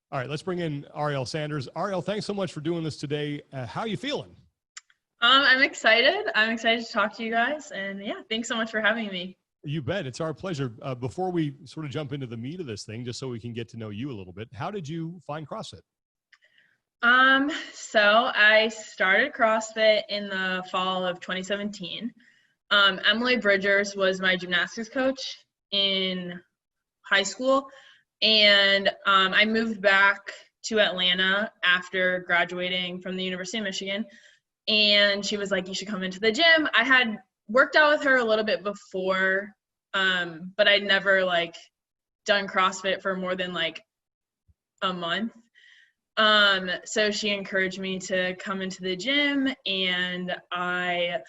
All right, let's bring in Arielle Sanders. Arielle, thanks so much for doing this today. How are you feeling? I'm excited. I'm excited to talk to you guys. And yeah, thanks so much for having me. You bet. It's our pleasure. Before we sort of jump into the meat of this thing, just so we can get to know you a little bit, how did you find CrossFit? So I started CrossFit in the fall of 2017. Emily Bridgers was my gymnastics coach in high school. And I moved back to Atlanta after graduating from the University of Michigan. And she was like, you should come into the gym. I had worked out with her a little bit before, but I'd never like done CrossFit for more than like a month. So she encouraged me to come into the gym, and I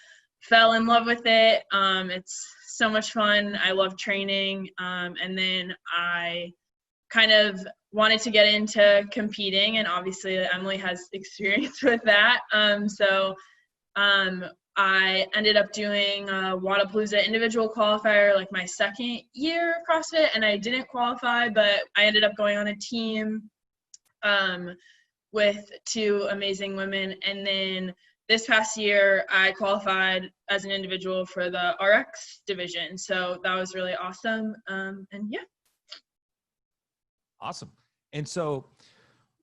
fell in love with it. It's so much fun. I love training. And then I kind of wanted to get into competing, and obviously Emily has experience with that. So I ended up doing a Wadapalooza individual qualifier like my second year of CrossFit, and I didn't qualify, but I ended up going on a team with two amazing women. And then this past year, I qualified as an individual for the RX division. So that was really awesome. And yeah. Awesome. And so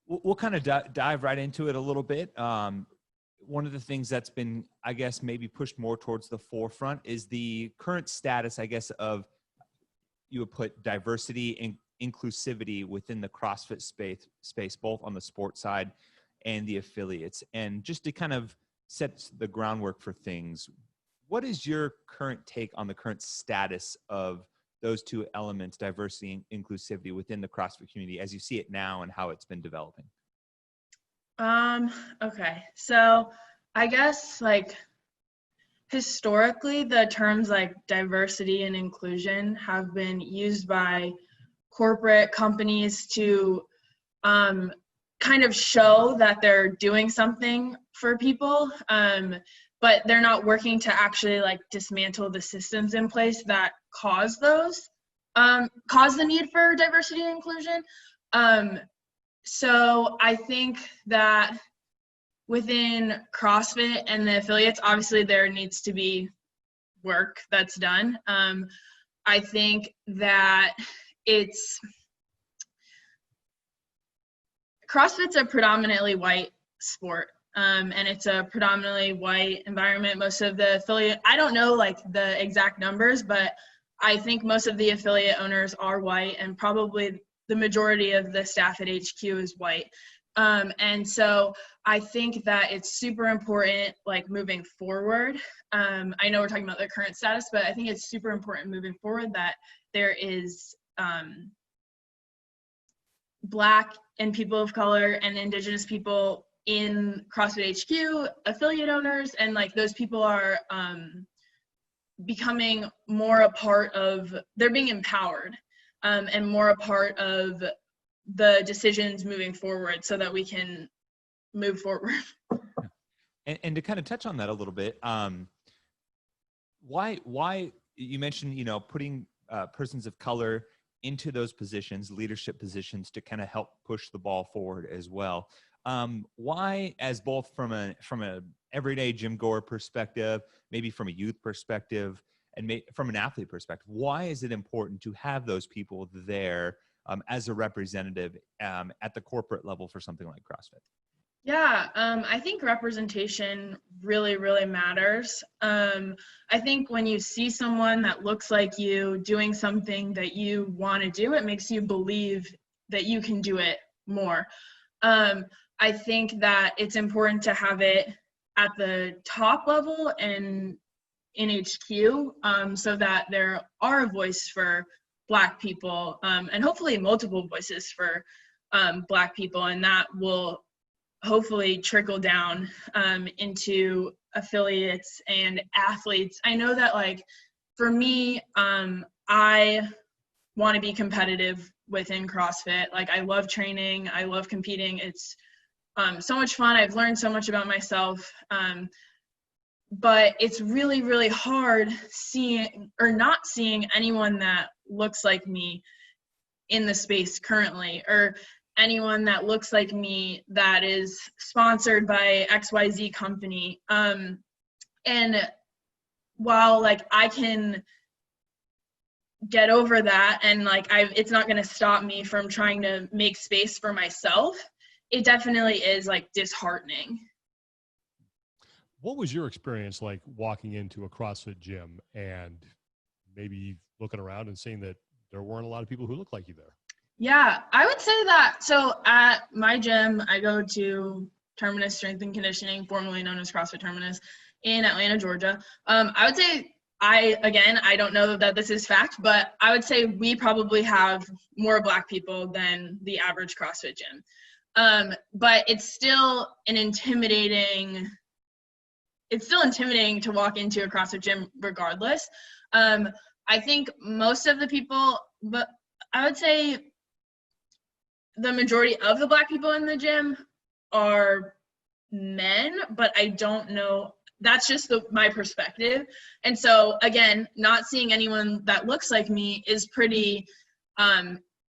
we'll kind of dive right into it a little bit. One of the things that's been, I guess, maybe pushed more towards the forefront is the current status, I guess, of, you would put diversity and inclusivity within the CrossFit space, both on the sports side and the affiliates. And just to kind of set the groundwork for things, what is your current take on the current status of those two elements, diversity and inclusivity, within the CrossFit community as you see it now and how it's been developing? Okay. So I guess like historically the terms like diversity and inclusion have been used by corporate companies to kind of show that they're doing something for people, but they're not working to actually like dismantle the systems in place that cause the need for diversity and inclusion. So I think that within CrossFit and the affiliates, obviously there needs to be work that's done. I think that CrossFit's a predominantly white sport, and it's a predominantly white environment. Most of the affiliate, I don't know like the exact numbers, but I think most of the affiliate owners are white, and probably the majority of the staff at HQ is white. And so I think that it's super important, like moving forward. I know we're talking about the current status, but I think it's super important moving forward that there is Black and people of color and Indigenous people in CrossFit HQ, affiliate owners, and like those people are becoming more a part of, they're being empowered and more a part of the decisions moving forward so that we can move forward. And to kind of touch on that a little bit, why you mentioned, putting persons of color into those positions, leadership positions, to kind of help push the ball forward as well. Why, as both from a everyday gym goer perspective, maybe from a youth perspective, and from an athlete perspective, why is it important to have those people there as a representative at the corporate level for something like CrossFit? Yeah, I think representation really, really matters. I think when you see someone that looks like you doing something that you want to do, it makes you believe that you can do it more. I think that it's important to have it at the top level and in HQ so that there are a voice for Black people and hopefully multiple voices for Black people, and that will hopefully trickle down into affiliates and athletes. I know that like for me, I want to be competitive within CrossFit. Like I love training, I love competing. It's so much fun. I've learned so much about myself. But it's really, really hard seeing or not seeing anyone that looks like me in the space currently, or anyone that looks like me that is sponsored by XYZ company. And while like I can get over that and like it's not going to stop me from trying to make space for myself, it definitely is like disheartening. What was your experience like walking into a CrossFit gym and maybe looking around and seeing that there weren't a lot of people who looked like you there? Yeah, I would say that. So at my gym, I go to Terminus Strength and Conditioning, formerly known as CrossFit Terminus, in Atlanta, Georgia. I would say I don't know that this is fact, but I would say we probably have more Black people than the average CrossFit gym. But it's still intimidating to walk into a CrossFit gym regardless. I think most of the people, but I would say the majority of the Black people in the gym are men, but I don't know. That's just my perspective. And so again, not seeing anyone that looks like me is pretty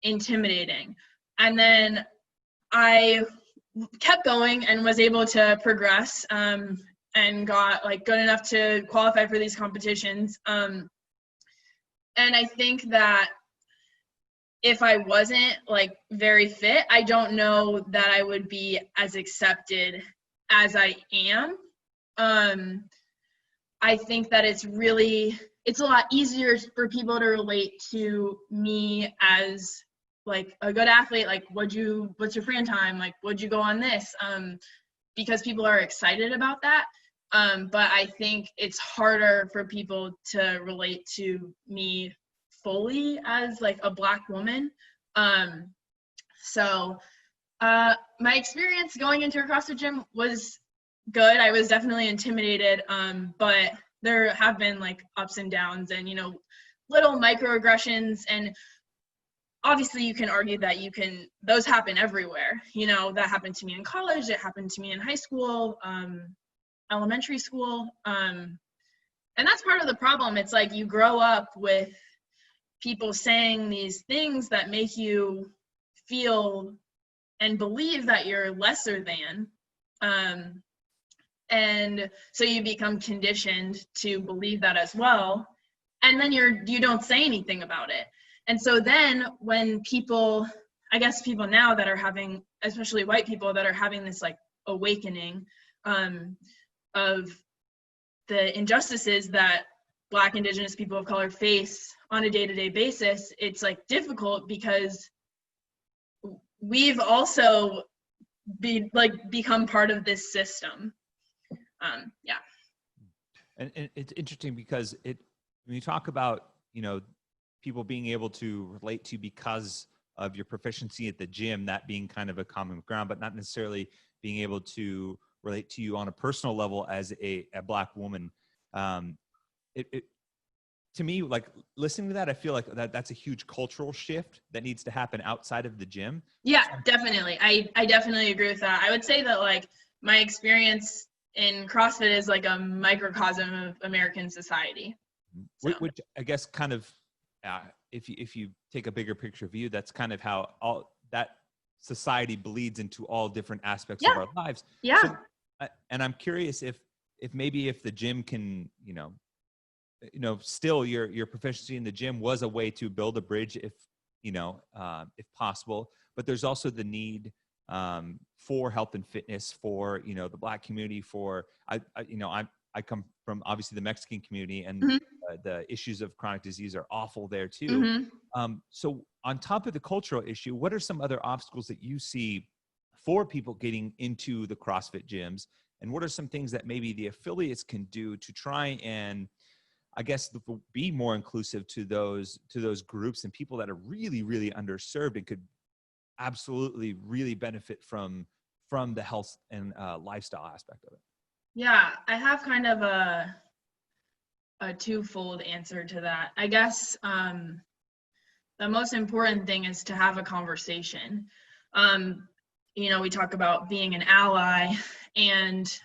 intimidating. And then I kept going and was able to progress and got like good enough to qualify for these competitions. And I think that if I wasn't like very fit, I don't know that I would be as accepted as I am. I think that it's a lot easier for people to relate to me as like a good athlete, like what's your free time, like would you go on this, because people are excited about that. But I think it's harder for people to relate to me fully as like a Black woman. So my experience going into a CrossFit gym was good. I was definitely intimidated, but there have been like ups and downs and, little microaggressions. And obviously you can argue that those happen everywhere. That happened to me in college. It happened to me in high school, elementary school. And that's part of the problem. It's like you grow up with people saying these things that make you feel and believe that you're lesser than. And so you become conditioned to believe that as well. And then you don't say anything about it. And so then when people now that are having, especially white people that are having this like awakening of the injustices that Black, Indigenous people of color face on a day-to-day basis, it's like difficult because we've also become part of this system. Yeah. And it's interesting because when you talk about, people being able to relate to you because of your proficiency at the gym, that being kind of a common ground, but not necessarily being able to relate to you on a personal level as a Black woman. To me, like listening to that, I feel like that's a huge cultural shift that needs to happen outside of the gym. Yeah, definitely. I definitely agree with that. I would say that like my experience in CrossFit is like a microcosm of American society. So. Which I guess kind of, if you take a bigger picture view, that's kind of how all that society bleeds into all different aspects of our lives. Yeah. So, and I'm curious if the gym can, still your proficiency in the gym was a way to build a bridge if possible, but there's also the need for health and fitness for, the Black community, I come from obviously the Mexican community, and mm-hmm. The issues of chronic disease are awful there too. Mm-hmm. So on top of the cultural issue, what are some other obstacles that you see for people getting into the CrossFit gyms? And what are some things that maybe the affiliates can do to try and, I guess, be more inclusive to those groups and people that are really, really underserved and could absolutely really benefit from the health and lifestyle aspect of it? Yeah, I have kind of a twofold answer to that. I guess the most important thing is to have a conversation. We talk about being an ally, and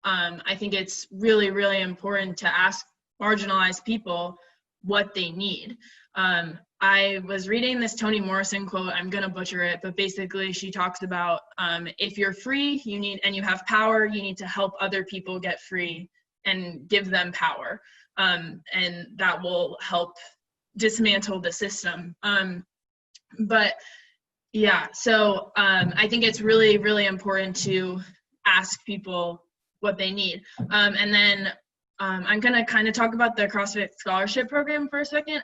I think it's really, really important to ask marginalized people what they need. I I was reading this Toni Morrison quote. I'm going to butcher it, but basically she talks about if you're free, and you have power, you need to help other people get free and give them power. And that will help dismantle the system. But yeah, so I think it's really, really important to ask people what they need. And then I'm going to kind of talk about the CrossFit scholarship program for a second.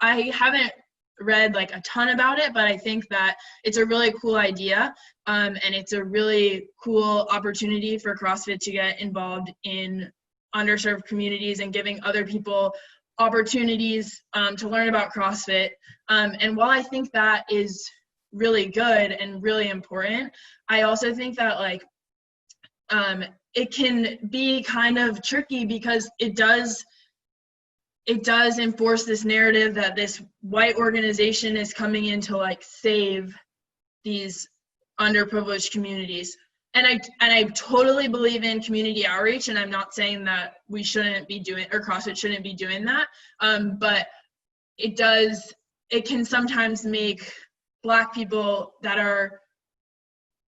I haven't read like a ton about it, but I think that it's a really cool idea. And it's a really cool opportunity for CrossFit to get involved in underserved communities and giving other people opportunities to learn about CrossFit. And while I think that is really good and really important, I also think that like it can be kind of tricky because it does enforce this narrative that this white organization is coming in to like save these underprivileged communities. And I totally believe in community outreach, and I'm not saying that we shouldn't be doing, or CrossFit shouldn't be doing that. But it can sometimes make Black people that are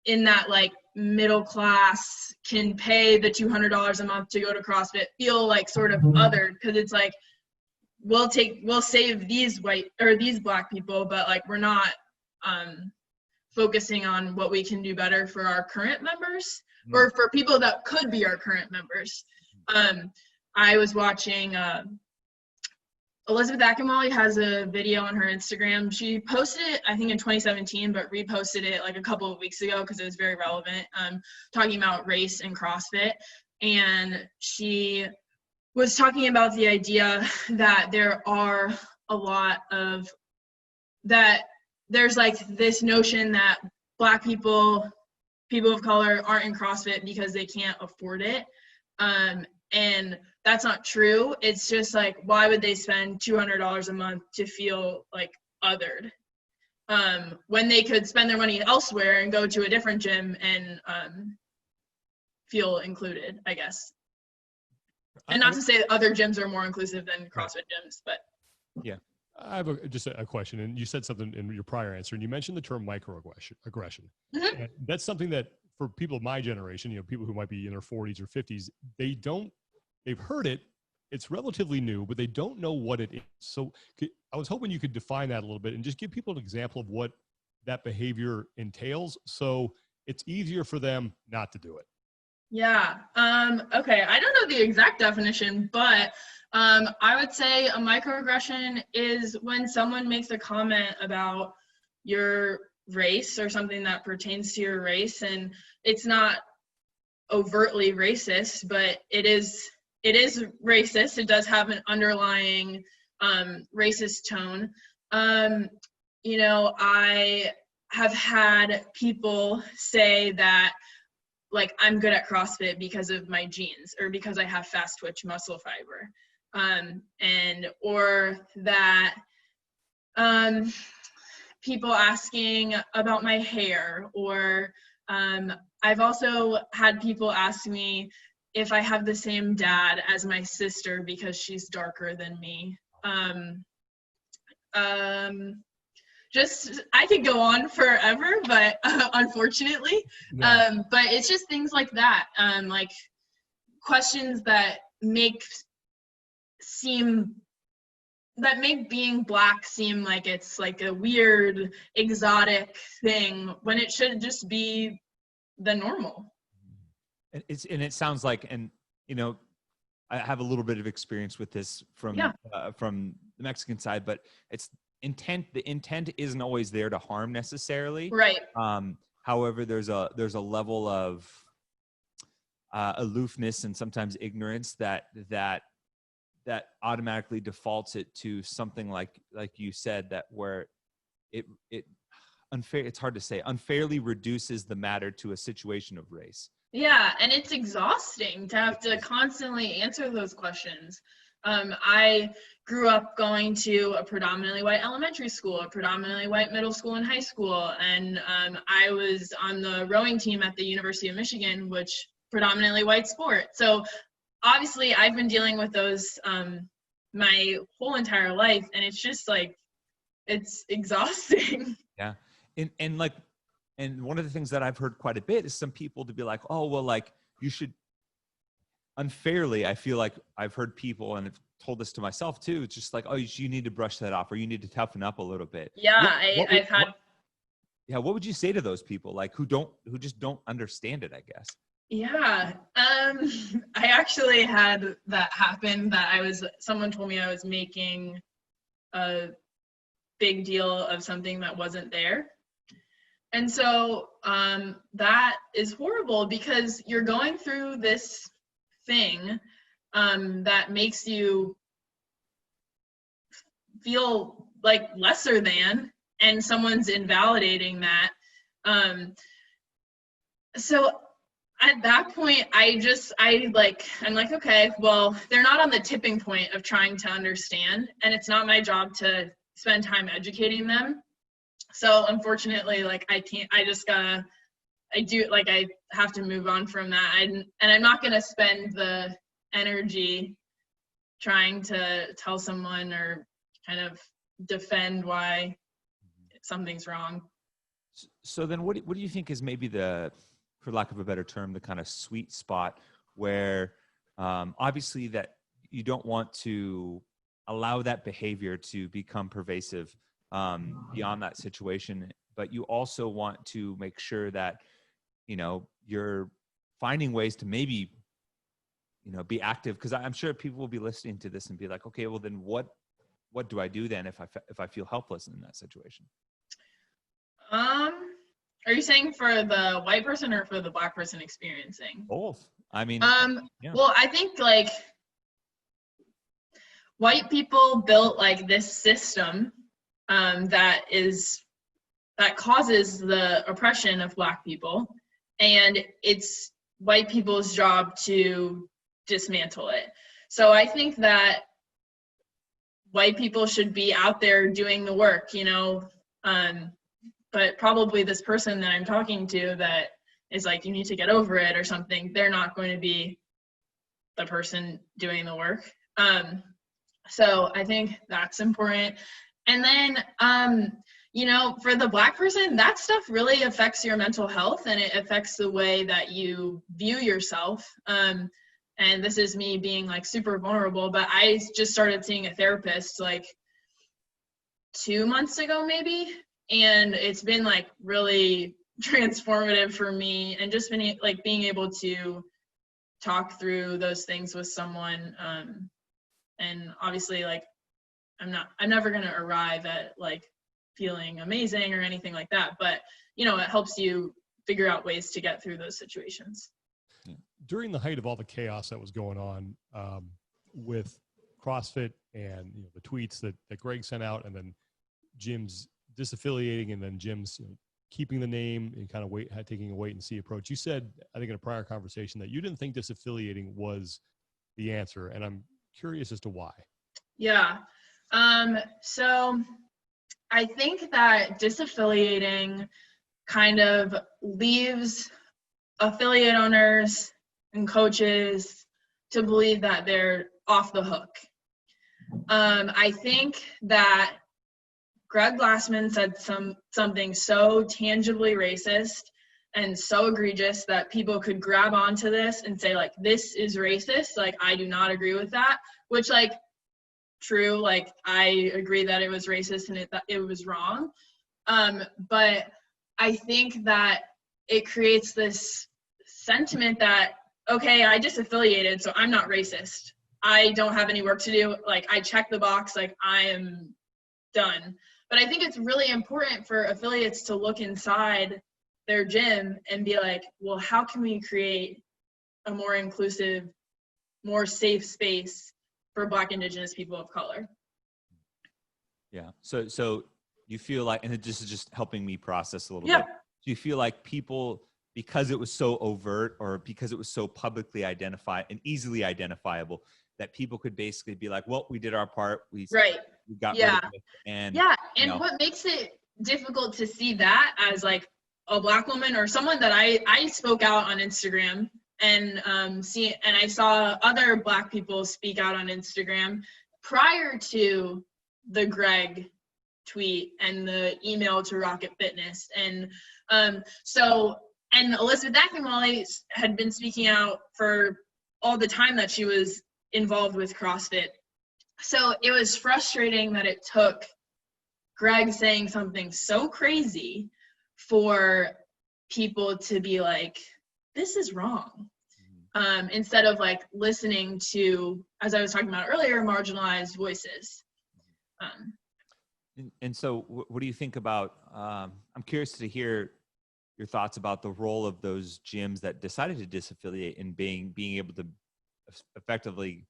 in that like middle class, can pay the $200 a month to go to CrossFit, feel like sort of othered, because it's like, we'll save these Black people, but like we're not focusing on what we can do better for our current members, or for people that could be our current members. I was watching Elizabeth Akinwale has a video on her Instagram. She posted it, I think in 2017, but reposted it like a couple of weeks ago because it was very relevant, talking about race and CrossFit. And she was talking about the idea that there's like this notion that Black people of color aren't in CrossFit because they can't afford it. And that's not true. It's just like, why would they spend $200 a month to feel like othered when they could spend their money elsewhere and go to a different gym and feel included, I guess. And not to say that other gyms are more inclusive than CrossFit gyms, but. Yeah. I have just a question, and you said something in your prior answer, and you mentioned the term microaggression. And that's something that for people of my generation, people who might be in their 40s or 50s, they've heard it. It's relatively new, but they don't know what it is. So I was hoping you could define that a little bit and just give people an example of what that behavior entails, so it's easier for them not to do it. Yeah. Okay. I don't know the exact definition, but I would say a microaggression is when someone makes a comment about your race or something that pertains to your race, and it's not overtly racist, but it is racist. It does have an underlying racist tone. I have had people say that, like, I'm good at CrossFit because of my genes or because I have fast twitch muscle fiber. Or that people asking about my hair, or I've also had people ask me if I have the same dad as my sister because she's darker than me. I could go on forever, but unfortunately, but it's just things like that, like questions that make being Black seem like it's like a weird, exotic thing when it should just be the normal. It sounds like, I have a little bit of experience with this from the Mexican side, but the intent isn't always there to harm necessarily. Right. However, there's a level of aloofness and sometimes ignorance that automatically defaults it to something like you said, that where it's hard to say, unfairly reduces the matter to a situation of race. Yeah, and it's exhausting to have to constantly answer those questions. I grew up going to a predominantly white elementary school, a predominantly white middle school and high school, and I was on the rowing team at the University of Michigan, which predominantly white sport. So obviously I've been dealing with those my whole entire life, and it's just like, it's exhausting. Yeah. And like, and one of the things that I've heard quite a bit is some people to be like, oh, well, like you should unfairly, I feel like I've heard people, and I've told this to myself too. It's just like, oh, you need to brush that off, or you need to toughen up a little bit. Yeah. I've had. Yeah. What would you say to those people? Like who just don't understand it, I guess. Yeah. I actually had that happen, that someone told me I was making a big deal of something that wasn't there. And so that is horrible, because you're going through this thing that makes you feel like lesser than, and someone's invalidating that. So at that point, I'm like, okay, well, they're not on the tipping point of trying to understand, and it's not my job to spend time educating them. So unfortunately, like I have to move on from that. And I'm not going to spend the energy trying to tell someone or kind of defend why something's wrong. So then what do you think is maybe the, for lack of a better term, the kind of sweet spot where obviously that you don't want to allow that behavior to become pervasive beyond that situation, but you also want to make sure that, you know, you're finding ways to maybe, you know, be active? Because I'm sure people will be listening to this and be like, okay, well then what do I do then if I feel helpless in that situation? Are you saying for the white person or for the black person experiencing? Both. I mean, yeah. Well, I think like white people built like this system that causes the oppression of black people, and it's white people's job to dismantle it. So I think that white people should be out there doing the work, you know, but probably this person that I'm talking to that is like, you need to get over it or something, they're not going to be the person doing the work. So I think that's important. And then, you know, for the black person, that stuff really affects your mental health, and it affects the way that you view yourself. And this is me being like super vulnerable, but I just started seeing a therapist like 2 months ago, maybe. And it's been like really transformative for me, and just been like being able to talk through those things with someone. And obviously like, I'm never going to arrive at like feeling amazing or anything like that, but you know, it helps you figure out ways to get through those situations. During the height of all the chaos that was going on with CrossFit and, you know, the tweets that Greg sent out, and then Jim's disaffiliating, and then Jim's, you know, keeping the name and kind of taking a wait and see approach. You said, I think in a prior conversation, that you didn't think disaffiliating was the answer, and I'm curious as to why. Yeah. So I think that disaffiliating kind of leaves affiliate owners and coaches to believe that they're off the hook. I think that Greg Glassman said something so tangibly racist and so egregious that people could grab onto this and say like, this is racist. Like, I do not agree with that, which like, true. Like, I agree that it was racist and it was wrong. But I think that it creates this sentiment that, okay, I disaffiliated, so I'm not racist. I don't have any work to do. Like, I check the box, like I am done. But I think it's really important for affiliates to look inside their gym and be like, well, how can we create a more inclusive, more safe space for Black, Indigenous people of color? Yeah. So you feel like, and this is just helping me process a little bit. Do you feel like people, because it was so overt or because it was so publicly identified and easily identifiable, that people could basically be like, well, we did our part. We got rid of it. And what makes it difficult to see that as like a Black woman or someone that I spoke out on Instagram and I saw other Black people speak out on Instagram prior to the Greg tweet and the email to Rocket Fitness. And and Elizabeth Akinwale had been speaking out for all the time that she was involved with CrossFit. So it was frustrating that it took Greg saying something so crazy for people to be like, this is wrong. Instead of like listening to, as I was talking about earlier, marginalized voices. And so what do you think about, I'm curious to hear your thoughts about the role of those gyms that decided to disaffiliate and being able to effectively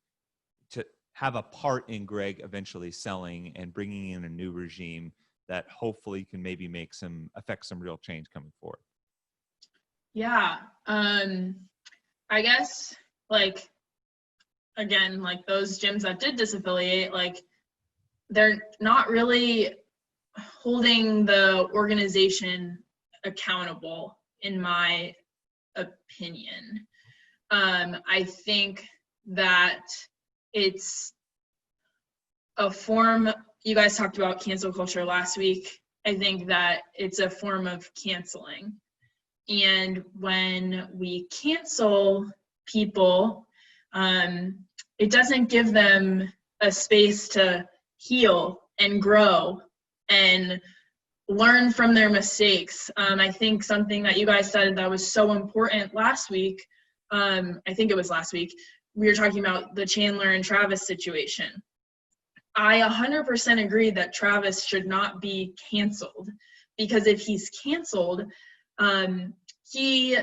to have a part in Greg eventually selling and bringing in a new regime that hopefully can maybe affect some real change coming forward. Yeah. I guess like, again, like those gyms that did disaffiliate, like they're not really holding the organization accountable, in my opinion. I think that it's a form, you guys talked about cancel culture last week. I think that it's a form of canceling. And when we cancel people, it doesn't give them a space to heal and grow and learn from their mistakes. I think something that you guys said that was so important last week, I think it was last week, we were talking about the Chandler and Travis situation. I 100% agree that Travis should not be canceled, because if he's canceled, he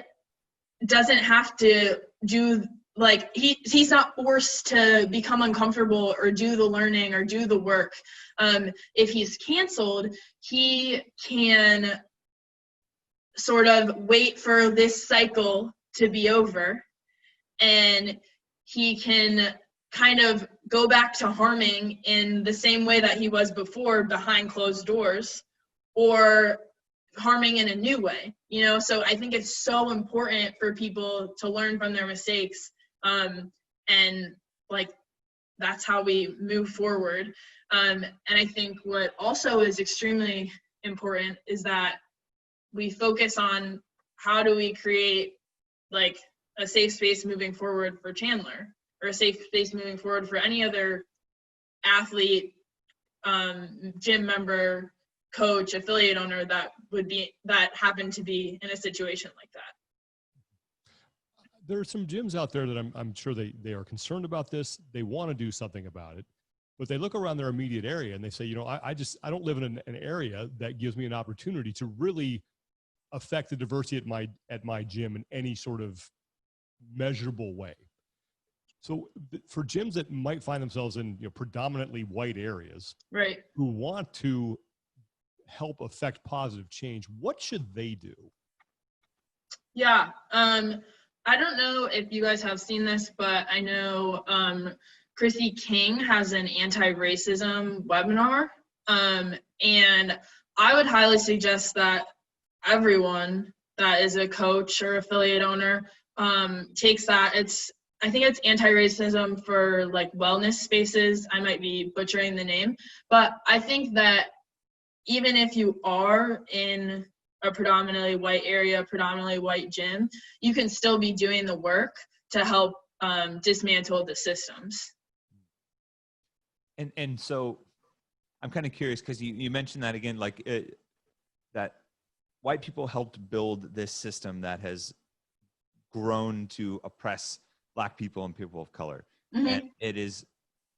doesn't have to do, like, he's not forced to become uncomfortable or do the learning or do the work. If he's canceled, he can sort of wait for this cycle to be over, and he can kind of go back to harming in the same way that he was before, behind closed doors, or harming in a new way, you know? So I think it's so important for people to learn from their mistakes, and like that's how we move forward. And I think what also is extremely important is that we focus on how do we create like a safe space moving forward for Chandler, or a safe space moving forward for any other athlete, gym member, coach, affiliate owner that happened to be in a situation like that. There are some gyms out there that I'm sure they are concerned about this. They want to do something about it, but they look around their immediate area and they say, you know, I don't live in an area that gives me an opportunity to really affect the diversity at my gym in any sort of measurable way. So for gyms that might find themselves in, you know, predominantly white areas, right, who want to help affect positive change, what should they do? Yeah, I don't know if you guys have seen this, but I know Chrissy King has an anti-racism webinar, and I would highly suggest that everyone that is a coach or affiliate owner takes that. I think it's anti-racism for like wellness spaces. I might be butchering the name, but I think that even if you are in a predominantly white area, predominantly white gym, you can still be doing the work to help dismantle the systems. And so I'm kind of curious, because you mentioned that again, like that white people helped build this system that has grown to oppress Black people and people of color. Mm-hmm. And it is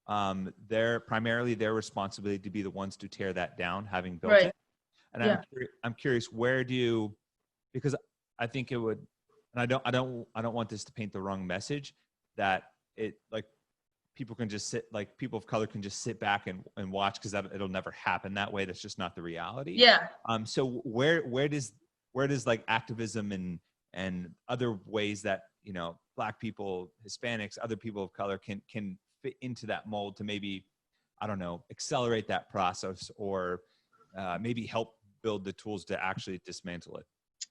primarily their responsibility to be the ones to tear that down, having built it. And yeah. I'm curious, because I think it would, and I don't want this to paint the wrong message, that it, like, people can just sit, like people of color can just sit back and watch, because it'll never happen that way. That's just not the reality. Yeah. So where does like activism and other ways that, you know, Black people, Hispanics, other people of color can fit into that mold to maybe, I don't know, accelerate that process, or maybe help build the tools to actually dismantle it?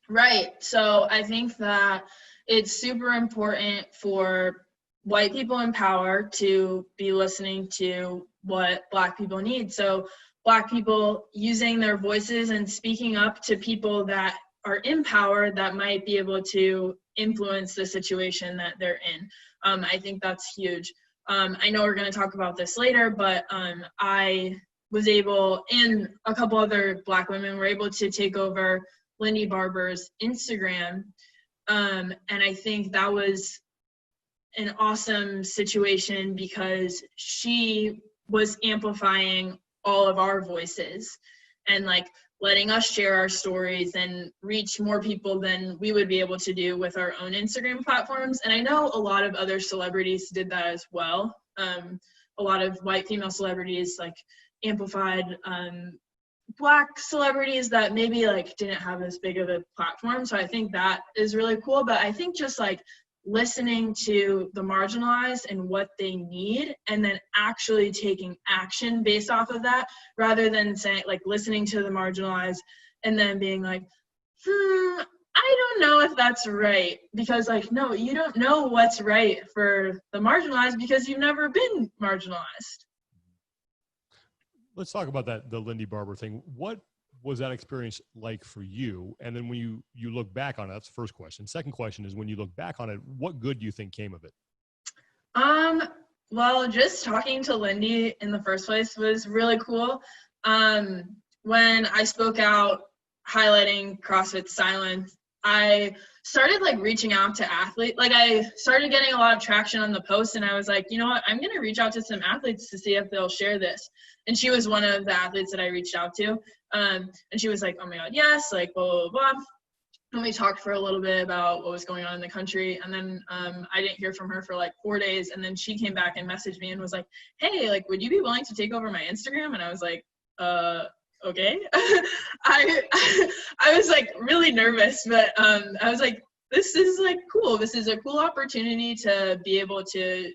Right. So I think that it's super important for white people in power to be listening to what Black people need. So Black people using their voices and speaking up to people that are in power that might be able to influence the situation that they're in. I think that's huge. I know we're going to talk about this later, but I was able, and a couple other Black women were able to take over Lindy Barber's Instagram. And I think that was an awesome situation because she was amplifying all of our voices and like letting us share our stories and reach more people than we would be able to do with our own Instagram platforms. And I know a lot of other celebrities did that as well. A lot of white female celebrities like amplified Black celebrities that maybe like didn't have as big of a platform. So I think that is really cool. But I think just like listening to the marginalized and what they need and then actually taking action based off of that rather than saying like listening to the marginalized and then being like, I don't know if that's right, because like, no, you don't know what's right for the marginalized because you've never been marginalized. Let's talk about that, the Lindy Barber thing. What was that experience like for you? And then when you look back on it, that's the first question. Second question is, when you look back on it, what good do you think came of it? Well, just talking to Lindy in the first place was really cool. When I spoke out highlighting CrossFit silence, I started like reaching out to athletes. Like I started getting a lot of traction on the post and I was like, you know what, I'm going to reach out to some athletes to see if they'll share this. And she was one of the athletes that I reached out to. And she was like, oh my God, yes, like blah, blah, blah. And we talked for a little bit about what was going on in the country. And then I didn't hear from her for like 4 days. And then she came back and messaged me and was like, hey, like, would you be willing to take over my Instagram? And I was like, okay. I was like really nervous, but I was like, this is like cool. This is a cool opportunity to be able to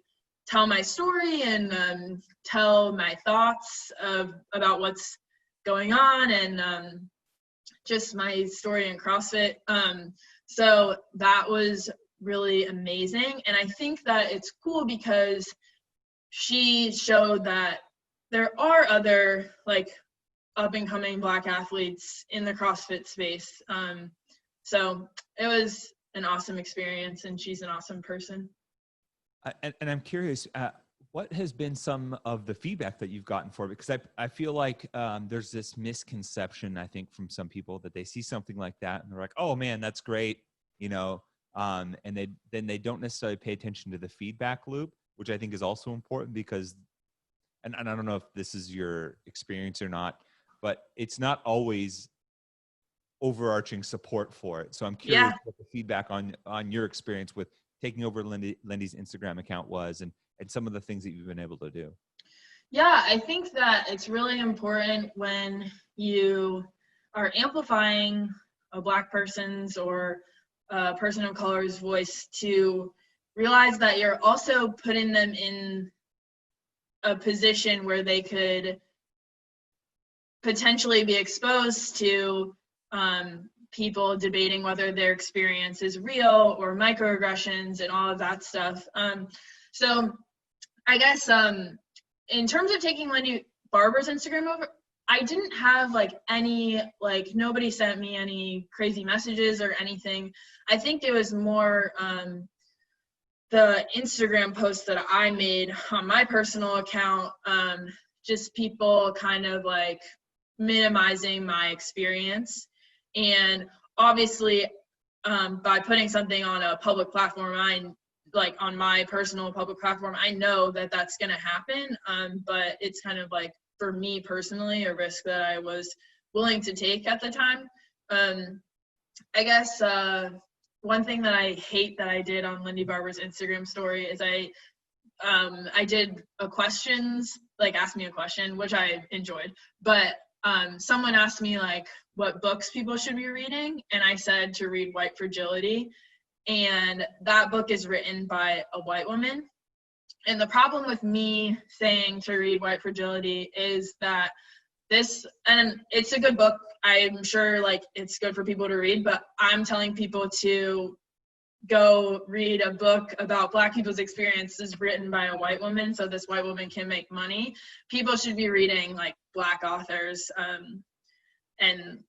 tell my story and tell my thoughts about what's going on and just my story in CrossFit. So that was really amazing. And I think that it's cool because she showed that there are other like up and coming Black athletes in the CrossFit space. So it was an awesome experience and she's an awesome person. And I'm curious, what has been some of the feedback that you've gotten for it? Because I feel like there's this misconception, I think, from some people that they see something like that and they're like, oh man, that's great, you know, and they don't necessarily pay attention to the feedback loop, which I think is also important because, and I don't know if this is your experience or not, but it's not always overarching support for it. So I'm curious what the feedback on your experience with taking over Lindy's Instagram account was and some of the things that you've been able to do. Yeah, I think that it's really important when you are amplifying a Black person's or a person of color's voice to realize that you're also putting them in a position where they could potentially be exposed to people debating whether their experience is real or microaggressions and all of that stuff. So I guess in terms of taking Lindy Barber's Instagram over, I didn't have like any, like nobody sent me any crazy messages or anything. I think it was more the Instagram post that I made on my personal account, just people kind of like minimizing my experience. And obviously by putting something on a public platform, like on my personal public platform, I know that that's going to happen. But it's kind of like, for me personally, a risk that I was willing to take at the time. I guess one thing that I hate that I did on Lindy Barber's Instagram story is I did a questions, like asked me a question, which I enjoyed, but someone asked me like what books people should be reading, and I said to read White Fragility, and that book is written by a white woman. And the problem with me saying to read White Fragility is that and it's a good book, I'm sure like it's good for people to read, but I'm telling people to go read a book about Black people's experiences written by a white woman so this white woman can make money. People should be reading like Black authors, and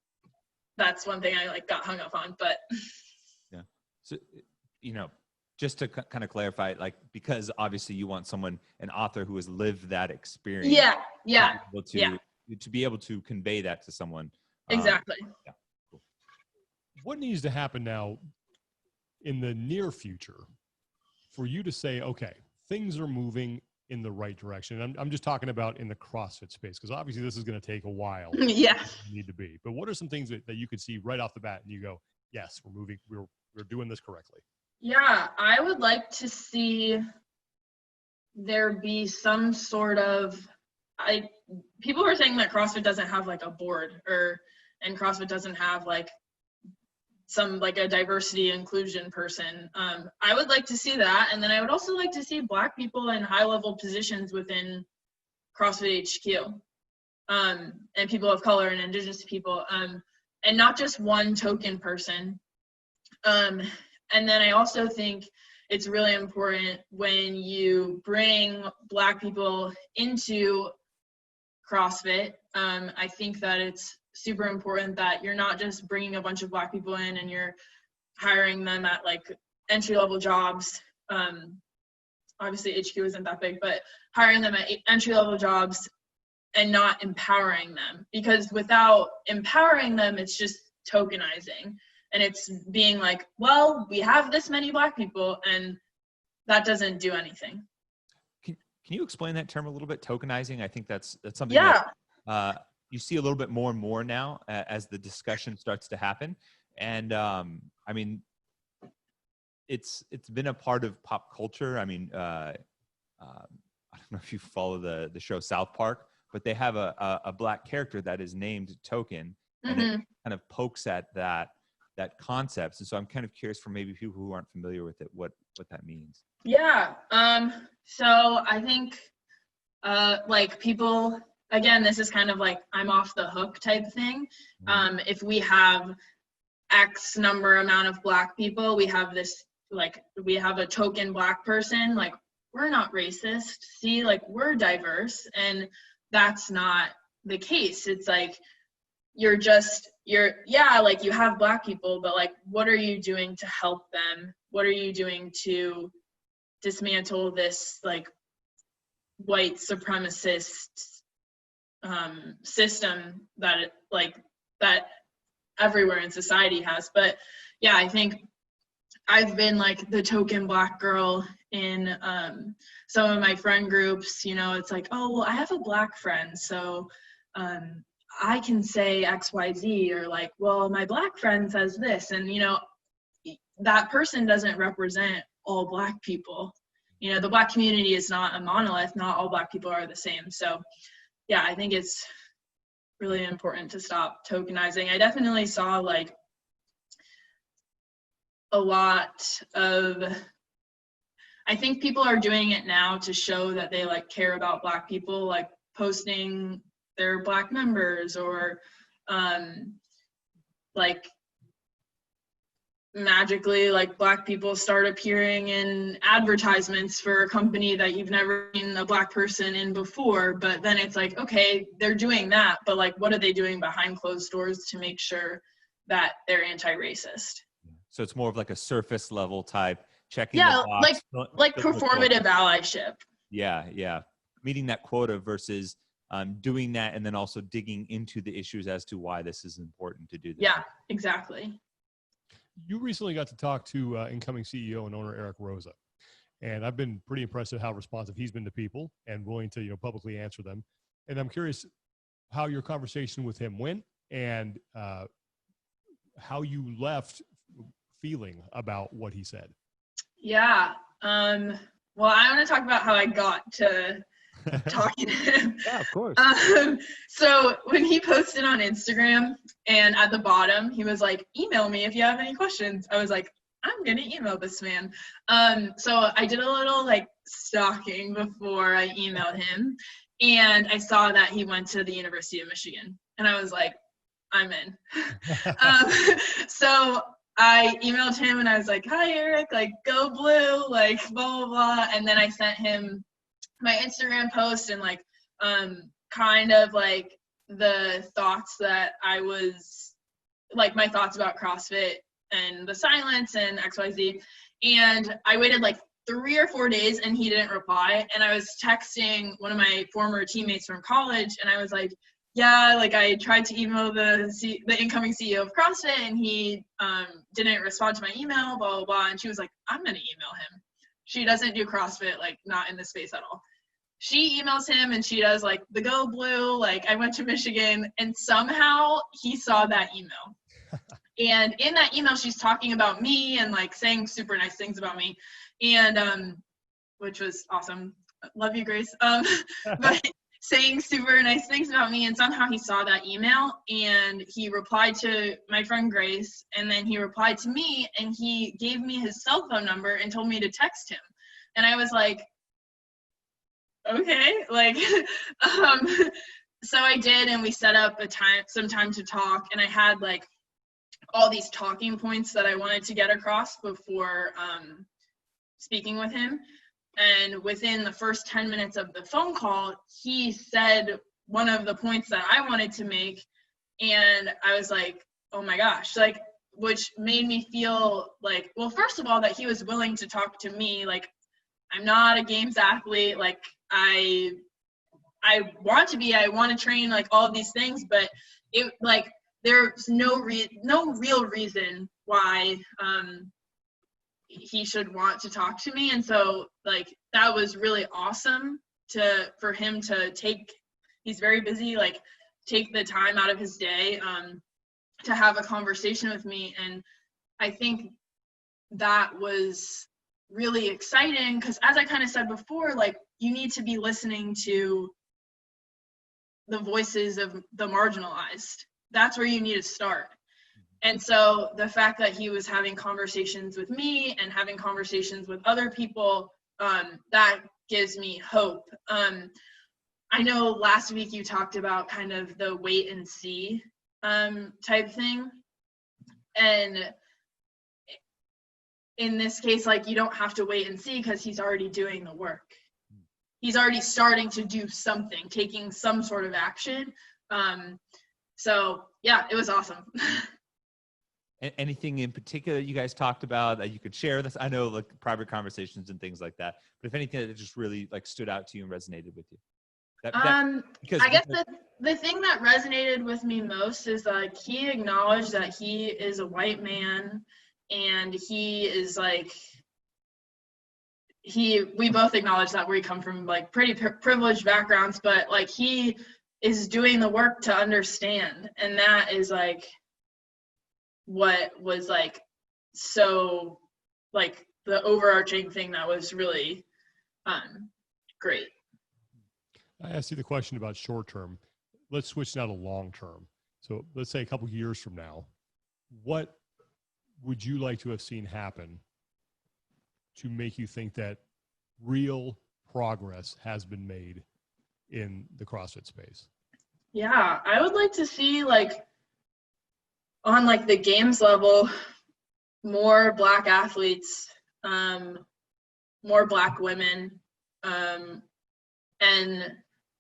that's one thing I like got hung up on. But yeah, so just to kind of clarify, like, because obviously you want an author who has lived that experience, to be able to convey that to someone. Exactly. Yeah. Cool. What needs to happen now in the near future for you to say, okay, things are moving in the right direction? And I'm just talking about in the CrossFit space, because obviously this is going to take a while. Yeah. Need to be. But what are some things that you could see right off the bat and you go, yes, we're moving, we're doing this correctly? Yeah, I would like to see there be some sort of, people were saying that CrossFit doesn't have like a board, and CrossFit doesn't have like some like a diversity inclusion person. I would like to see that. And then I would also like to see Black people in high level positions within CrossFit HQ, and people of color and Indigenous people, and not just one token person. And then I also think it's really important when you bring Black people into CrossFit. I think that it's super important that you're not just bringing a bunch of Black people in and you're hiring them at like entry-level jobs. Obviously HQ isn't that big, but hiring them at entry-level jobs and not empowering them, because without empowering them, it's just tokenizing. And it's being like, well, we have this many Black people, and that doesn't do anything. Can you explain that term a little bit, tokenizing? I think that's something that you see a little bit more and more now as the discussion starts to happen. And I mean, it's been a part of pop culture. I mean, I don't know if you follow the show South Park, but they have a Black character that is named Token, and it kind of pokes at that concept. And so I'm kind of curious for maybe people who aren't familiar with it, what that means. Yeah. So I think like people, again, this is kind of like I'm off the hook type thing. If we have X number amount of Black people, we have this, like, we have a token Black person, like, we're not racist. See, like, we're diverse, and that's not the case. It's like, like, you have Black people, but like, what are you doing to help them? What are you doing to dismantle this like white supremacist system that that everywhere in society has? But yeah, I think I've been like the token Black girl in some of my friend groups. It's like, oh, well, I have a Black friend, so I can say XYZ, or like, well, my Black friend says this, and that person doesn't represent all Black people. The Black community is not a monolith. Not all Black people are the same. So yeah, I think it's really important to stop tokenizing. I definitely saw like a lot of, I think people are doing it now to show that they like care about Black people, like posting their Black members, or like magically like Black people start appearing in advertisements for a company that you've never seen a Black person in before. But then it's like, okay, they're doing that, but like, what are they doing behind closed doors to make sure that they're anti-racist? So it's more of like a surface level type checking the box, like performative allyship. Yeah. Meeting that quota versus doing that, and then also digging into the issues as to why this is important to do this. Yeah, exactly. You recently got to talk to incoming CEO and owner Eric Rosa, and I've been pretty impressed at how responsive he's been to people and willing to publicly answer them. And I'm curious how your conversation with him went, and how you left feeling about what he said. Yeah. Well, I want to talk about how I got to talking to him. Yeah, of course. So when he posted on Instagram, and at the bottom he was like, email me if you have any questions, I was like, I'm gonna email this man. So I did a little like stalking before I emailed him, and I saw that he went to the University of Michigan, and I was like, I'm in. So I emailed him and I was like, hi, Eric, like, go blue, like, blah, blah, blah. And then I sent him my Instagram post and, like, kind of, like, the thoughts that I was, like, my thoughts about CrossFit and the silence and XYZ. And I waited, like, 3 or 4 days and he didn't reply. And I was texting one of my former teammates from college and I was like, yeah, like I tried to email the incoming CEO of CrossFit and he didn't respond to my email, blah, blah, blah. And she was like, I'm going to email him. She doesn't do CrossFit, like not in this space at all. She emails him and she does like the go blue, like I went to Michigan, and somehow he saw that email. And in that email, she's talking about me and like saying super nice things about me. And which was awesome. Love you, Grace. But saying super nice things about me, and somehow he saw that email and he replied to my friend Grace, and then he replied to me and he gave me his cell phone number and told me to text him. And I was like, okay, like so I did, and we set up some time to talk, and I had like all these talking points that I wanted to get across before speaking with him. And within the first 10 minutes of the phone call, he said one of the points that I wanted to make. And I was like, oh my gosh, like, which made me feel like, well, first of all, that he was willing to talk to me. Like, I'm not a games athlete. Like, I want to be, I want to train, like all of these things, but it like, there's no real reason why he should want to talk to me. And so like that was really awesome for him to he's very busy, like take the time out of his day to have a conversation with me. And I think that was really exciting because, as I kind of said before, like you need to be listening to the voices of the marginalized. That's where you need to start. And so the fact that he was having conversations with me and having conversations with other people, that gives me hope. I know last week you talked about kind of the wait and see type thing. And in this case, like you don't have to wait and see because he's already doing the work. He's already starting to do something, taking some sort of action. So yeah, it was awesome. Anything in particular you guys talked about that you could share with us? I know like private conversations and things like that, but if anything that just really like stood out to you and resonated with you. Because I guess the thing that resonated with me most is like he acknowledged that he is a white man, and he is like we both acknowledge that we come from like pretty privileged backgrounds, but like he is doing the work to understand, and that is like what was like so like the overarching thing that was really great. I asked you the question about short term. Let's switch now to long term. So let's say a couple years from now, what would you like to have seen happen to make you think that real progress has been made in the CrossFit space? Yeah, I would like to see like on like the games level, more Black athletes, more Black women, and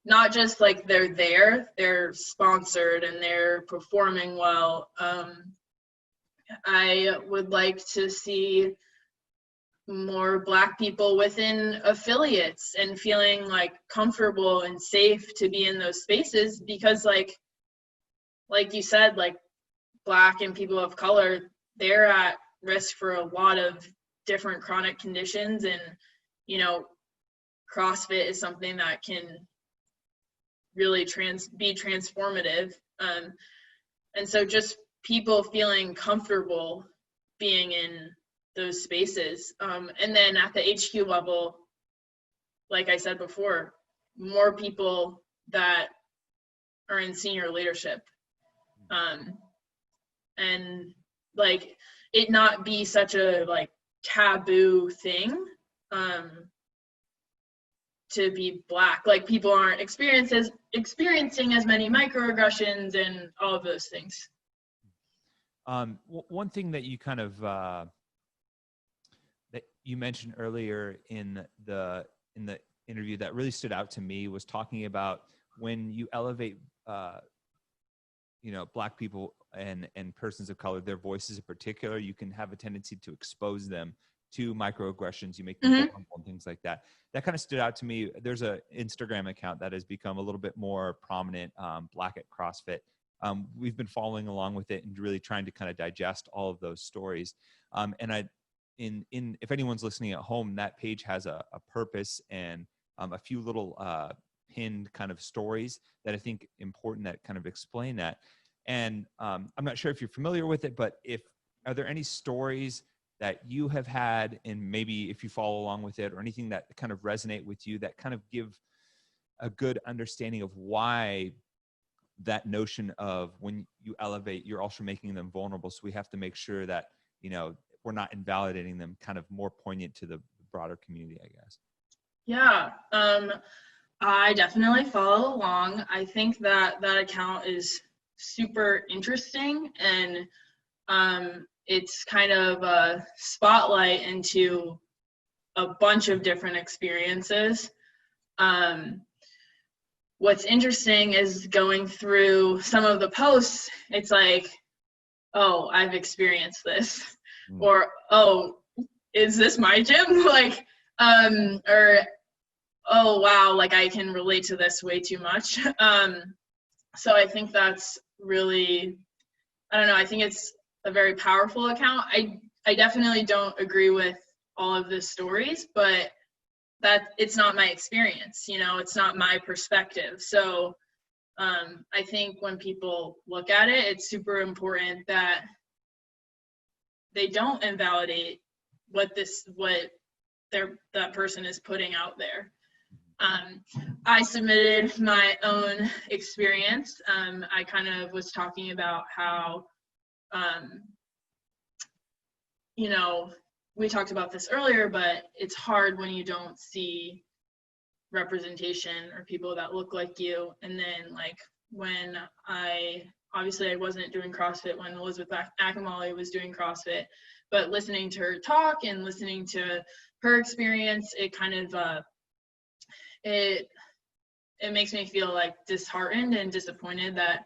not just like they're sponsored and they're performing well. I would like to see more Black people within affiliates and feeling like comfortable and safe to be in those spaces, because like you said, like Black and people of color, they're at risk for a lot of different chronic conditions, and you know, CrossFit is something that can really be transformative. And so just people feeling comfortable being in those spaces. And then at the HQ level, like I said before, more people that are in senior leadership. And like it not be such a like taboo thing to be Black. Like people aren't experiencing as many microaggressions and all of those things. One thing that you kind of that you mentioned earlier in the interview that really stood out to me was talking about when you elevate, Black people and persons of color, their voices in particular, you can have a tendency to expose them to microaggressions. You make them vulnerable and things like that. That kind of stood out to me. There's a Instagram account that has become a little bit more prominent, Black at CrossFit. We've been following along with it and really trying to kind of digest all of those stories. And if anyone's listening at home, that page has a purpose and a few little pinned kind of stories that I think important that kind of explain that. And I'm not sure if you're familiar with it, but are there any stories that you have had, and maybe if you follow along with it, or anything that kind of resonate with you that kind of give a good understanding of why that notion of when you elevate, you're also making them vulnerable. So we have to make sure that, we're not invalidating them, kind of more poignant to the broader community, I guess. Yeah, I definitely follow along. I think that account is super interesting, and it's kind of a spotlight into a bunch of different experiences. What's interesting is going through some of the posts, it's like, oh, I've experienced this, or, oh, is this my gym? Like, or, oh, wow, like I can relate to this way too much. So I think that's really, I don't know, I think it's a very powerful account. I definitely don't agree with all of the stories, but that it's not my experience, it's not my perspective. So I think when people look at it, it's super important that they don't invalidate what that person is putting out there. I submitted my own experience. I kind of was talking about how, we talked about this earlier, but it's hard when you don't see representation or people that look like you. And then like when I wasn't doing CrossFit when Elizabeth Akamali was doing CrossFit, but listening to her talk and listening to her experience, it kind of, it makes me feel like disheartened and disappointed that,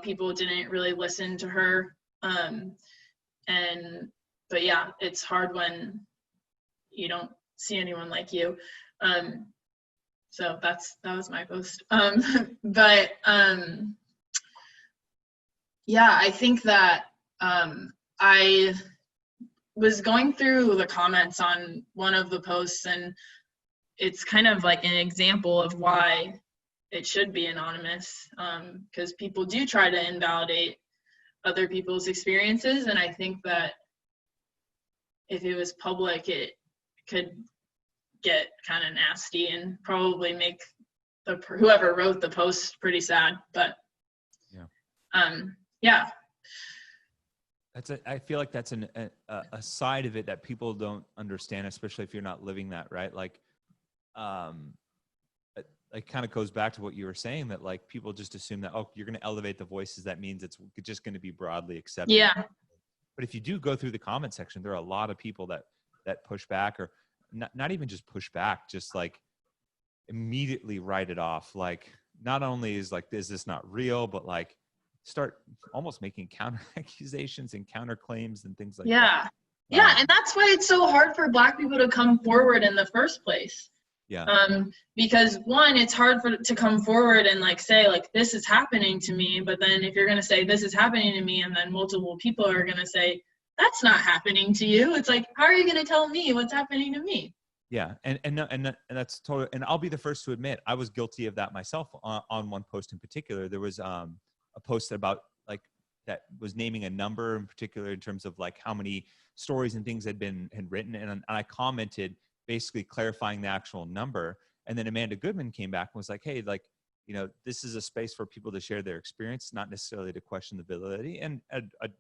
people didn't really listen to her. But yeah, it's hard when you don't see anyone like you. So that was my post. But yeah, I think that I was going through the comments on one of the posts, and it's kind of like an example of why it should be anonymous, because people do try to invalidate other people's experiences. And I think that if it was public, it could get kind of nasty and probably make whoever wrote the post pretty sad. But yeah. I feel like that's a side of it that people don't understand, especially if you're not living that, right? Like, it kind of goes back to what you were saying, that like people just assume that, oh, you're going to elevate the voices, that means it's just going to be broadly accepted. Yeah. But if you do go through the comment section, there are a lot of people that push back, or not even just push back, just like immediately write it off. Like, not only is this not real, but like start almost making counter accusations and counter claims and things like that. Yeah. And that's why it's so hard for Black people to come forward in the first place. Yeah. Because one, it's hard to come forward and like say like this is happening to me, but then if you're gonna say this is happening to me, and then multiple people are gonna say that's not happening to you, it's like, how are you gonna tell me what's happening to me? Yeah, and that's totally. And I'll be the first to admit I was guilty of that myself. On one post in particular, there was a post about like that was naming a number in particular in terms of like how many stories and things had written, and I commented, basically clarifying the actual number. And then Amanda Goodman came back and was like, hey, like, this is a space for people to share their experience, not necessarily to question the validity. And I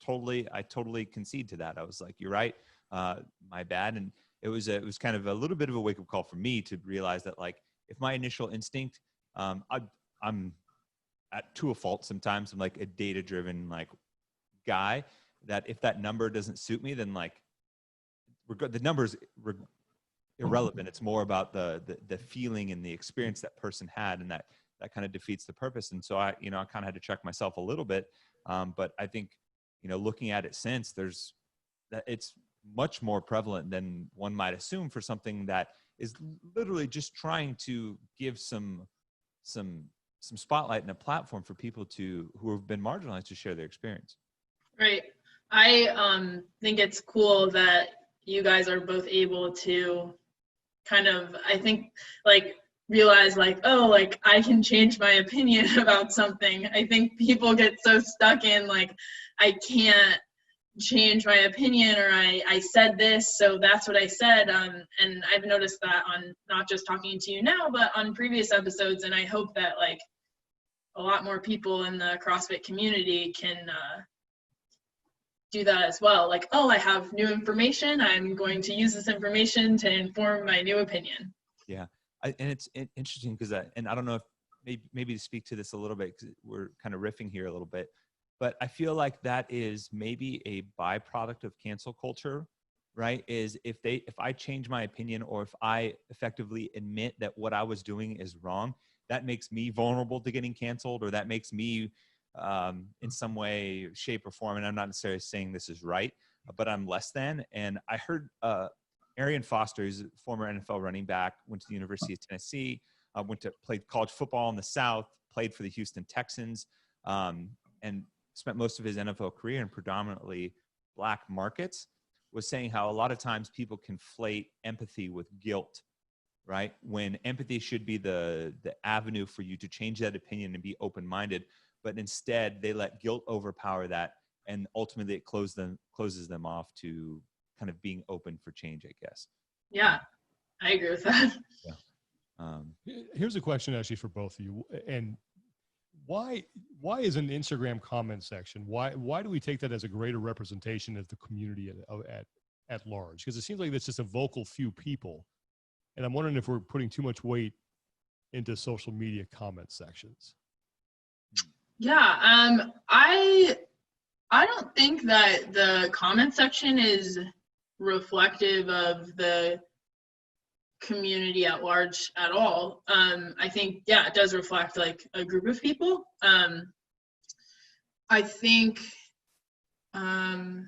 totally concede to that. I was like, you're right, my bad. And it was kind of a little bit of a wake up call for me to realize that like, if my initial instinct, I'm to a fault sometimes, I'm like a data driven, like guy that if that number doesn't suit me, then like the number's irrelevant. It's more about the feeling and the experience that person had, and that kind of defeats the purpose. And so I kind of had to check myself a little bit. But I think, looking at it since, it's much more prevalent than one might assume for something that is literally just trying to give some spotlight and a platform for people who have been marginalized to share their experience. Right. I think it's cool that you guys are both able to kind of, I think, like, realize like, oh, like I can change my opinion about something. I think people get so stuck in like, I can't change my opinion, or I said this, so that's what I said. And I've noticed that on not just talking to you now, but on previous episodes. And I hope that like a lot more people in the CrossFit community can do that as well. Like, oh, I have new information. I'm going to use this information to inform my new opinion. Yeah. And it's interesting because and I don't know if maybe to speak to this a little bit, because we're kind of riffing here a little bit, but I feel like that is maybe a byproduct of cancel culture, right? Is if I change my opinion, or if I effectively admit that what I was doing is wrong, that makes me vulnerable to getting canceled, or that makes me in some way, shape, or form, and I'm not necessarily saying this is right, but I'm less than. And I heard Arian Foster, who's a former NFL running back, went to the University of Tennessee, played college football in the South, played for the Houston Texans, and spent most of his NFL career in predominantly Black markets, was saying how a lot of times people conflate empathy with guilt, right? When empathy should be the avenue for you to change that opinion and be open-minded, but instead they let guilt overpower that, and ultimately it closes them off to kind of being open for change, I guess. Yeah, I agree with that. Yeah. Here's a question actually for both of you. And why is an Instagram comment section, why do we take that as a greater representation of the community at large? Because it seems like it's just a vocal few people. And I'm wondering if we're putting too much weight into social media comment sections. Yeah, I don't think that the comment section is reflective of the community at large at all. I think, yeah, it does reflect like a group of people. I think, yeah,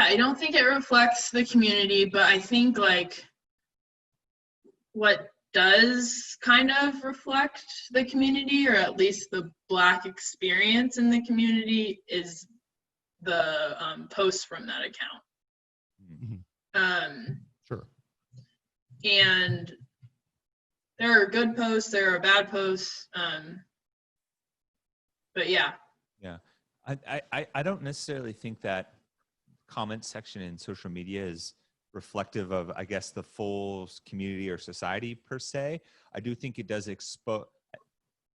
I don't think it reflects the community, but I think like what does kind of reflect the community, or at least the Black experience in the community, is the posts from that account. Mm-hmm. Sure. And there are good posts, there are bad posts, but yeah. Yeah, I don't necessarily think that comment section in social media is reflective of, I guess, the full community or society per se. I do think it does expose.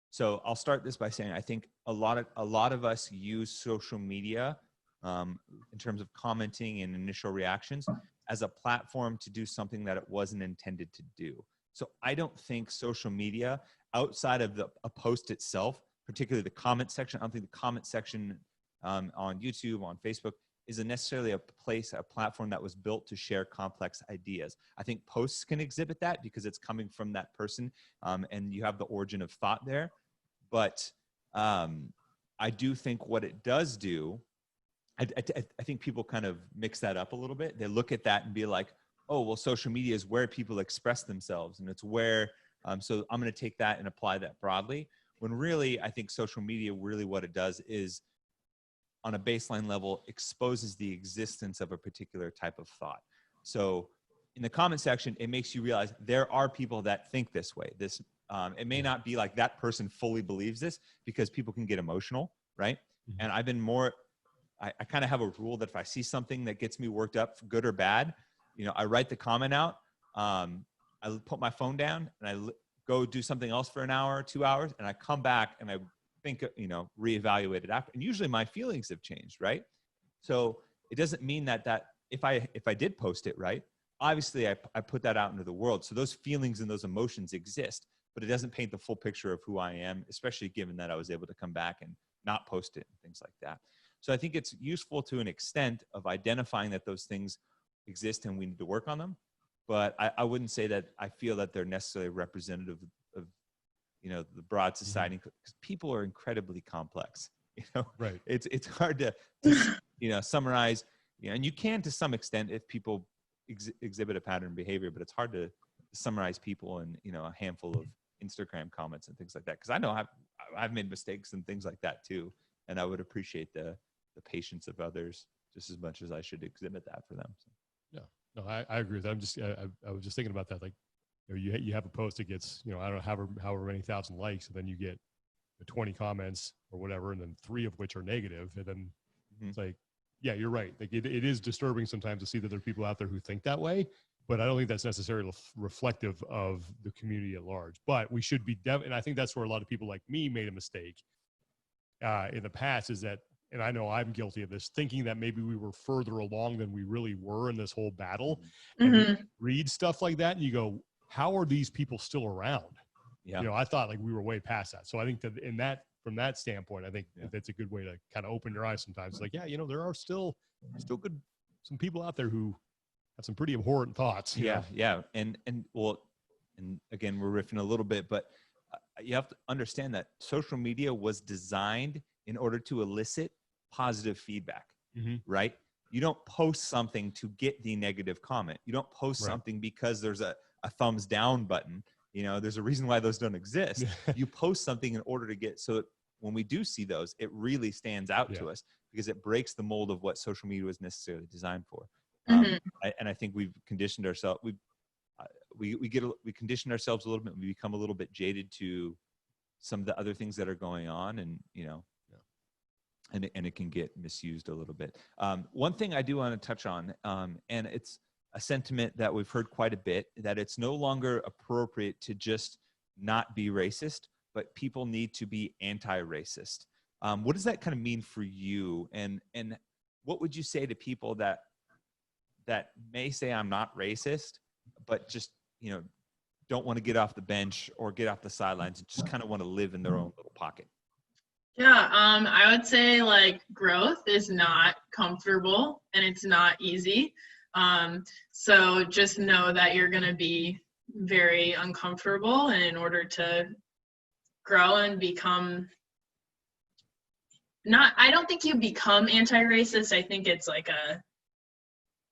So I'll start this by saying I think a lot of us use social media in terms of commenting and initial reactions as a platform to do something that it wasn't intended to do. So I don't think social media, outside of a post itself, particularly the comment section, I don't think the comment section on YouTube, on Facebook, is necessarily a platform that was built to share complex ideas. I think posts can exhibit that because it's coming from that person, and you have the origin of thought there. But I do think what it does do, I think people kind of mix that up a little bit. They look at that and be like, oh, well, social media is where people express themselves, and it's where, so I'm going to take that and apply that broadly. When really, I think social media, really what it does is, on a baseline level, exposes the existence of a particular type of thought. So in the comment section, it makes you realize there are people that think this way. It may not be like that person fully believes this, because people can get emotional, right? Mm-hmm. And I've been I kind of have a rule that if I see something that gets me worked up, good or bad, I write the comment out. I put my phone down and I go do something else for an hour, 2 hours, and I come back and I think, reevaluate it after. And usually my feelings have changed, right? So it doesn't mean that if I did post it, right, obviously I put that out into the world. So those feelings and those emotions exist, but it doesn't paint the full picture of who I am, especially given that I was able to come back and not post it and things things like that. So I think it's useful to an extent of identifying that those things exist and we need to work on them. But I wouldn't say that I feel that they're necessarily representative of the broad society, because people are incredibly complex. Right. It's hard to summarize. And you can to some extent if people exhibit a pattern behavior, but it's hard to summarize people in a handful of Instagram comments and things like that. Because I know I've made mistakes and things like that too, and I would appreciate the patience of others just as much as I should exhibit that for them. So. Yeah, no, I agree with that. I was just thinking about that. Like, you have a post that gets, I don't know, however many thousand likes, and then you get 20 comments or whatever, and then 3 of which are negative. And then it's like, yeah, you're right. Like it is disturbing sometimes to see that there are people out there who think that way, but I don't think that's necessarily reflective of the community at large. But we should be, and I think that's where a lot of people like me made a mistake in the past, is that, and I know I'm guilty of this, thinking that maybe we were further along than we really were in this whole battle. And you read stuff like that and you go, how are these people still around? Yeah. I thought like we were way past that. So I think that from that standpoint, I think that's a good way to kind of open your eyes sometimes. Like, yeah, there are still some people out there who have some pretty abhorrent thoughts. Yeah. And again, we're riffing a little bit, but you have to understand that social media was designed in order to elicit positive feedback, right? You don't post something to get the negative comment. You don't post something because there's a thumbs down button. There's a reason why those don't exist. You post something in order to get, so that when we do see those, it really stands out to us because it breaks the mold of what social media was necessarily designed for. And I think we've conditioned ourselves. We condition ourselves a little bit. We become a little bit jaded to some of the other things that are going on, and and it can get misused a little bit. One thing I do want to touch on, and it's a sentiment that we've heard quite a bit, that it's no longer appropriate to just not be racist, but people need to be anti-racist. What does that kind of mean for you? And what would you say to people that may say I'm not racist, but just, don't want to get off the bench or get off the sidelines and just kind of want to live in their own little pocket? Yeah, I would say like growth is not comfortable and it's not easy. So just know that you're going to be very uncomfortable, and in order to grow and become I don't think you become anti-racist. I think it's like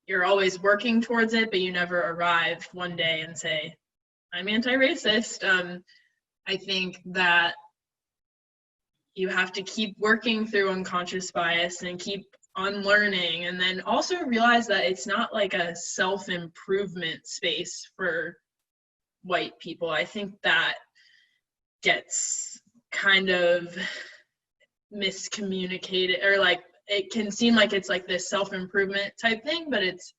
you're always working towards it, but you never arrive one day and say, I'm anti-racist. I think that you have to keep working through unconscious bias and keep unlearning, and then also realize that it's not like a self-improvement space for white people. I think that gets kind of miscommunicated, or like it can seem like it's like this self-improvement type thing, but it's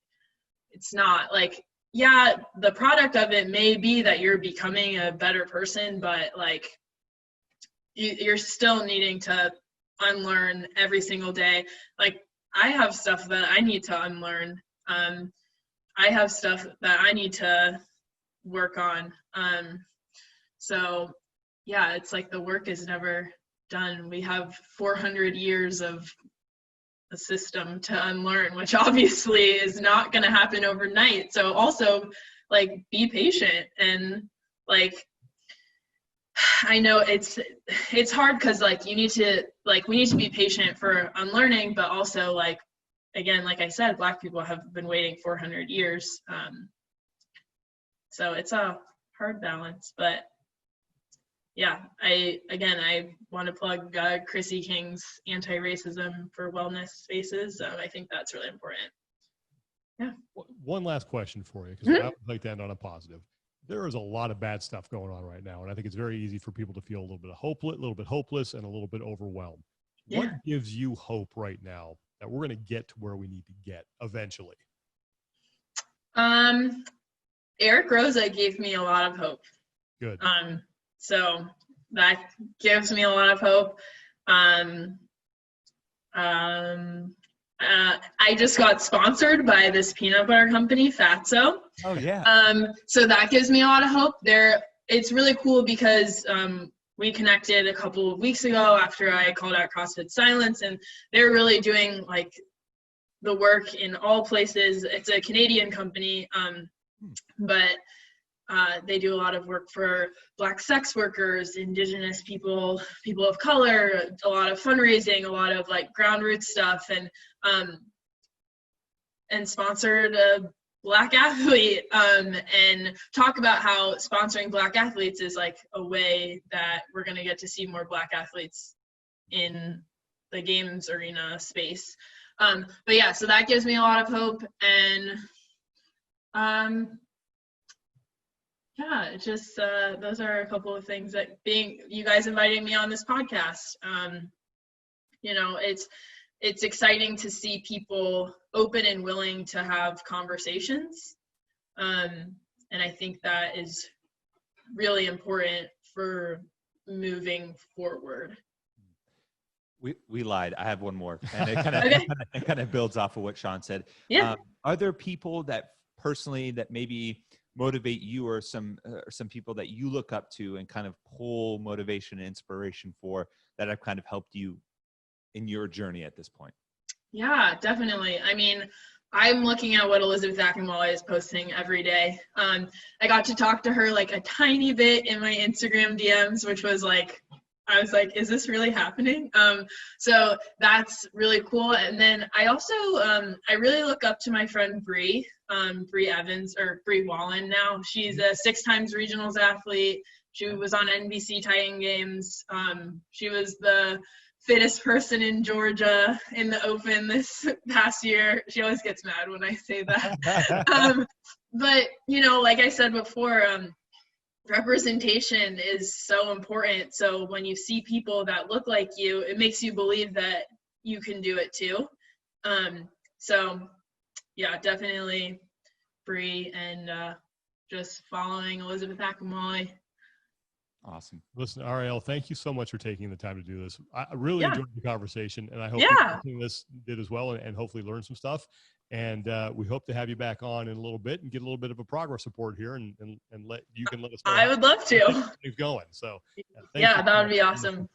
not. Like, yeah, the product of it may be that you're becoming a better person, but like you're still needing to unlearn every single day. Like, I have stuff that I need to unlearn. I have stuff that I need to work on. So yeah, it's like the work is never done. We have 400 years of a system to unlearn, which obviously is not going to happen overnight. So also, like, be patient. And like, I know it's hard because like we need to be patient for unlearning, but also, like, again, like I said, Black people have been waiting 400 years. So it's a hard balance, but yeah, I want to plug Chrissy King's Anti-Racism for Wellness Spaces. I think that's really important. Yeah. One last question for you, because I would like to end on a positive. There is a lot of bad stuff going on right now, and I think it's very easy for people to feel a little bit hopeless, and a little bit overwhelmed. Yeah. What gives you hope right now that we're going to get to where we need to get eventually? Eric Rosa gave me a lot of hope. Good. So that gives me a lot of hope. I just got sponsored by this peanut butter company, Fatso. Oh yeah. So that gives me a lot of hope. It's really cool because we connected a couple of weeks ago after I called out CrossFit Silence, and they're really doing like the work in all places. It's a Canadian company, but they do a lot of work for Black sex workers, Indigenous people, people of color, a lot of fundraising, a lot of like ground root stuff, and sponsored a Black athlete, and talk about how sponsoring Black athletes is like a way that we're going to get to see more Black athletes in the games arena space. But yeah, so that gives me a lot of hope, and yeah, it's just those are a couple of things that you guys inviting me on this podcast. You know, it's exciting to see people open and willing to have conversations. And I think that is really important for moving forward. We lied. I have one more, and it kind of it kind of builds off of what Sean said. Yeah. Are there people that personally that maybe motivate you, or some people that you look up to and kind of pull motivation and inspiration for, that have kind of helped you in your journey at this point? Yeah, definitely. I mean, I'm looking at what Elizabeth Akinwale is posting every day. I got to talk to her like a tiny bit in my Instagram DMs, which was like, I was like, is this really happening? So that's really cool. And then I also, I really look up to my friend Bree Evans, or Bree Wallen now. She's a 6 times regionals athlete. She was on NBC Titan Games. She was the fittest person in Georgia in the Open this past year. She always gets mad when I say that. But, you know, like I said before, representation is so important. So when you see people that look like you, it makes you believe that you can do it too. So yeah, definitely Bree, and just following Elizabeth Akinwale. Awesome. Listen, Arielle, thank you so much for taking the time to do this. I really enjoyed the conversation, and I hope this did as well, and hopefully learn some stuff. And we hope to have you back on in a little bit and get a little bit of a progress report here, and let us know. I would love to. Keep going. So yeah, that would be awesome.